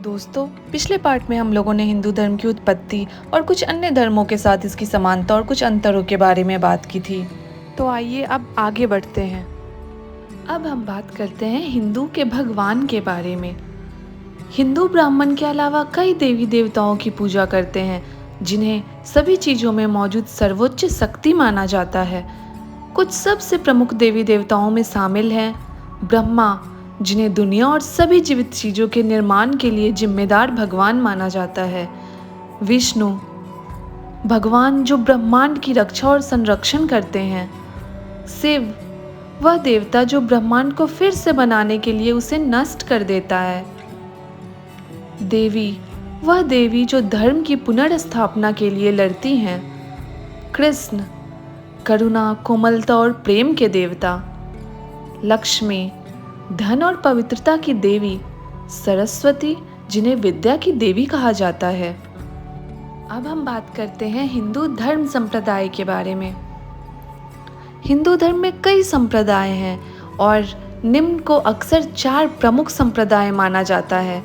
दोस्तों, पिछले पार्ट में हम लोगों ने हिंदू धर्म की उत्पत्ति और कुछ अन्य धर्मों के साथ इसकी समानता और कुछ अंतरों के बारे में बात की थी। तो आइए अब आगे बढ़ते हैं। अब हम बात करते हैं हिंदू के भगवान के बारे में। हिंदू ब्राह्मण के अलावा कई देवी देवताओं की पूजा करते हैं, जिन्हें सभी चीज़ों में मौजूद सर्वोच्च शक्ति माना जाता है। कुछ सबसे प्रमुख देवी देवताओं में शामिल हैं ब्रह्मा, जिन्हें दुनिया और सभी जीवित चीज़ों के निर्माण के लिए जिम्मेदार भगवान माना जाता है। विष्णु, भगवान जो ब्रह्मांड की रक्षा और संरक्षण करते हैं। शिव, वह देवता जो ब्रह्मांड को फिर से बनाने के लिए उसे नष्ट कर देता है। देवी, वह देवी जो धर्म की पुनर्स्थापना के लिए लड़ती हैं। कृष्ण, करुणा, कोमलता और प्रेम के देवता। लक्ष्मी, धन और पवित्रता की देवी। सरस्वती, जिन्हें विद्या की देवी कहा जाता है। अब हम बात करते हैं हिंदू धर्म संप्रदाय के बारे में। हिंदू धर्म में कई संप्रदाय हैं और निम्न को अक्सर 4 प्रमुख संप्रदाय माना जाता है।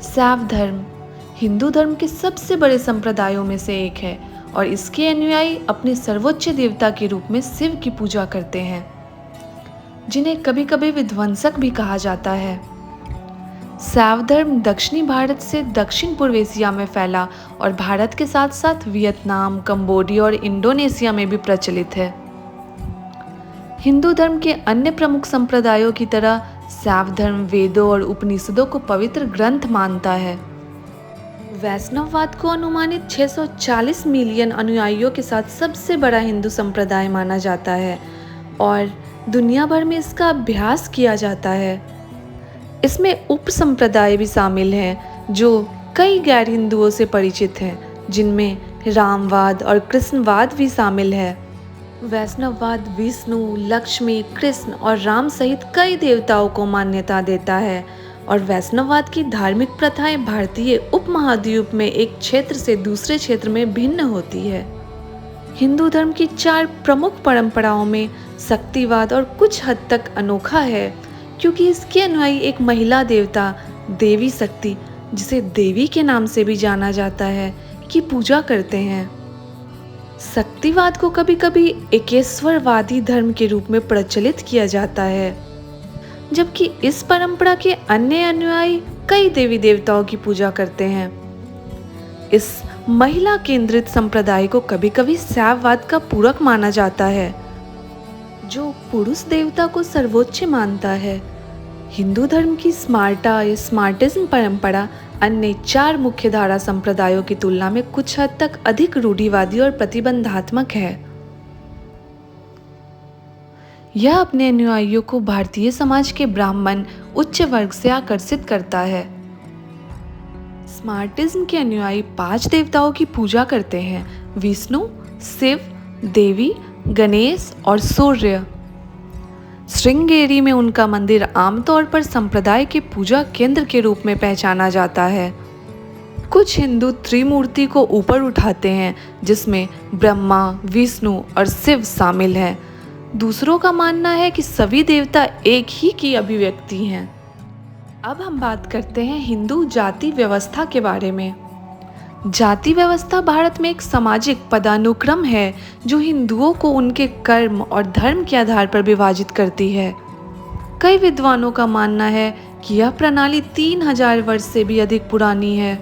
शैव धर्म हिंदू धर्म के सबसे बड़े संप्रदायों में से एक है और इसके अनुयायी अपने सर्वोच्च देवता के रूप में शिव की पूजा करते हैं, जिन्हें कभी कभी विध्वंसक भी कहा जाता है। शैव धर्म दक्षिणी भारत से दक्षिण पूर्व एशिया में फैला और भारत के साथ साथ वियतनाम, कंबोडिया और इंडोनेशिया में भी प्रचलित है। हिंदू धर्म के अन्य प्रमुख संप्रदायों की तरह शैव धर्म वेदों और उपनिषदों को पवित्र ग्रंथ मानता है। वैष्णववाद को अनुमानित 640 मिलियन अनुयायियों के साथ सबसे बड़ा हिंदू संप्रदाय माना जाता है और दुनिया भर में इसका अभ्यास किया जाता है। इसमें उप संप्रदाय भी शामिल हैं जो कई गैर हिंदुओं से परिचित हैं, जिनमें रामवाद और कृष्णवाद भी शामिल है। वैष्णववाद विष्णु, लक्ष्मी, कृष्ण और राम सहित कई देवताओं को मान्यता देता है और वैष्णववाद की धार्मिक प्रथाएं भारतीय उपमहाद्वीप में एक क्षेत्र से दूसरे क्षेत्र में भिन्न होती है। हिंदू धर्म की 4 प्रमुख परंपराओं में शक्तिवाद और कुछ हद तक अनोखा है, क्योंकि इसके अनुयायी एक महिला देवता देवी शक्ति, जिसे देवी के नाम से भी जाना जाता है, की पूजा करते हैं। शक्तिवाद को कभी कभी एकेश्वरवादी धर्म के रूप में प्रचलित किया जाता है, जबकि इस परंपरा के अन्य अनुयायी कई देवी देवताओं की पूजा करते हैं। इस महिला केंद्रित संप्रदाय को कभी कभी शैववाद का पूरक माना जाता है, जो पुरुष देवता को सर्वोच्च मानता है। हिंदू धर्म की स्मार्टा या स्मार्टिज्म परंपरा अन्य 4 मुख्य धारा संप्रदायों की तुलना में कुछ हद तक अधिक रूढ़िवादी और प्रतिबंधात्मक है। यह अपने अनुयायियों को भारतीय समाज के ब्राह्मण उच्च वर्ग से आकर्षित करता है। स्मार्टिज्म के अनुयायी 5 देवताओं की पूजा करते हैं: विष्णु, शिव, देवी, गणेश और सूर्य। श्रृंगेरी में उनका मंदिर आमतौर पर संप्रदाय के पूजा केंद्र के रूप में पहचाना जाता है। कुछ हिंदू त्रिमूर्ति को ऊपर उठाते हैं, जिसमें ब्रह्मा, विष्णु और शिव शामिल हैं। दूसरों का मानना है कि सभी देवता एक ही की अभिव्यक्ति हैं। अब हम बात करते हैं हिंदू जाति व्यवस्था के बारे में। जाति व्यवस्था भारत में एक सामाजिक पदानुक्रम है जो हिंदुओं को उनके कर्म और धर्म के आधार पर विभाजित करती है। कई विद्वानों का मानना है कि यह प्रणाली 3000 वर्ष से भी अधिक पुरानी है।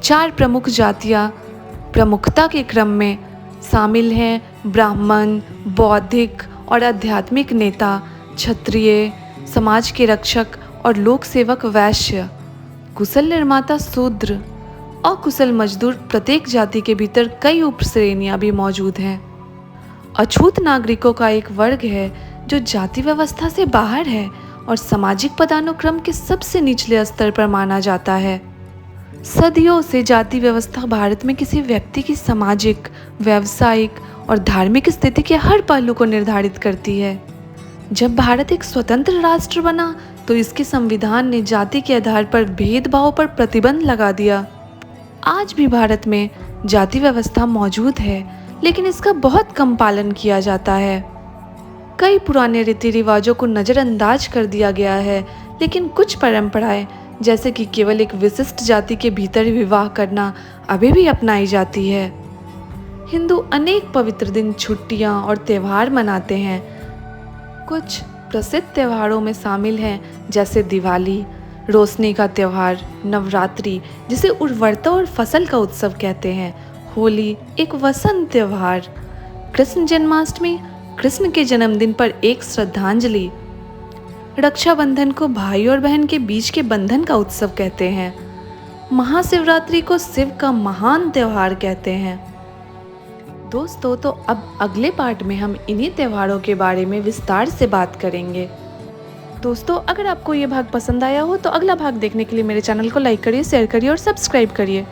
4 प्रमुख जातियां प्रमुखता के क्रम में शामिल हैं: ब्राह्मण, बौद्धिक और आध्यात्मिक नेता, क्षत्रिय, समाज के रक्षक और लोक सेवक वैश्य, कुशल निर्माता शूद्र, अकुशल मजदूर। प्रत्येक जाति के भीतर कई उप श्रेणियां भी मौजूद हैं। अछूत नागरिकों का एक वर्ग है जो जाति व्यवस्था से बाहर है और सामाजिक पदानुक्रम के सबसे निचले स्तर पर माना जाता है। सदियों से जाति व्यवस्था भारत में किसी व्यक्ति की सामाजिक, व्यावसायिक और धार्मिक स्थिति के हर पहलू को निर्धारित करती है। जब भारत एक स्वतंत्र राष्ट्र बना तो इसके संविधान ने जाति के आधार पर भेदभाव पर प्रतिबंध लगा दिया। आज भी भारत में जाति व्यवस्था मौजूद है, लेकिन इसका बहुत कम पालन किया जाता है। कई पुराने रीति रिवाजों को नज़रअंदाज कर दिया गया है, लेकिन कुछ परंपराएं जैसे कि केवल एक विशिष्ट जाति के भीतर ही विवाह करना अभी भी अपनाई जाती है। हिंदू अनेक पवित्र दिन, छुट्टियां और त्यौहार मनाते हैं। कुछ प्रसिद्ध त्योहारों में शामिल हैं जैसे दिवाली, रोशनी का त्यौहार, नवरात्रि जिसे उर्वरता और फसल का उत्सव कहते हैं, होली एक वसंत त्यौहार, कृष्ण जन्माष्टमी कृष्ण के जन्मदिन पर एक श्रद्धांजलि, रक्षाबंधन को भाई और बहन के बीच के बंधन का उत्सव कहते हैं, महाशिवरात्रि को शिव का महान त्यौहार कहते हैं। दोस्तों, तो अब अगले पार्ट में हम इन्हीं त्योहारों के बारे में विस्तार से बात करेंगे। दोस्तों, अगर आपको ये भाग पसंद आया हो तो अगला भाग देखने के लिए मेरे चैनल को लाइक करिए, शेयर करिए और सब्सक्राइब करिए।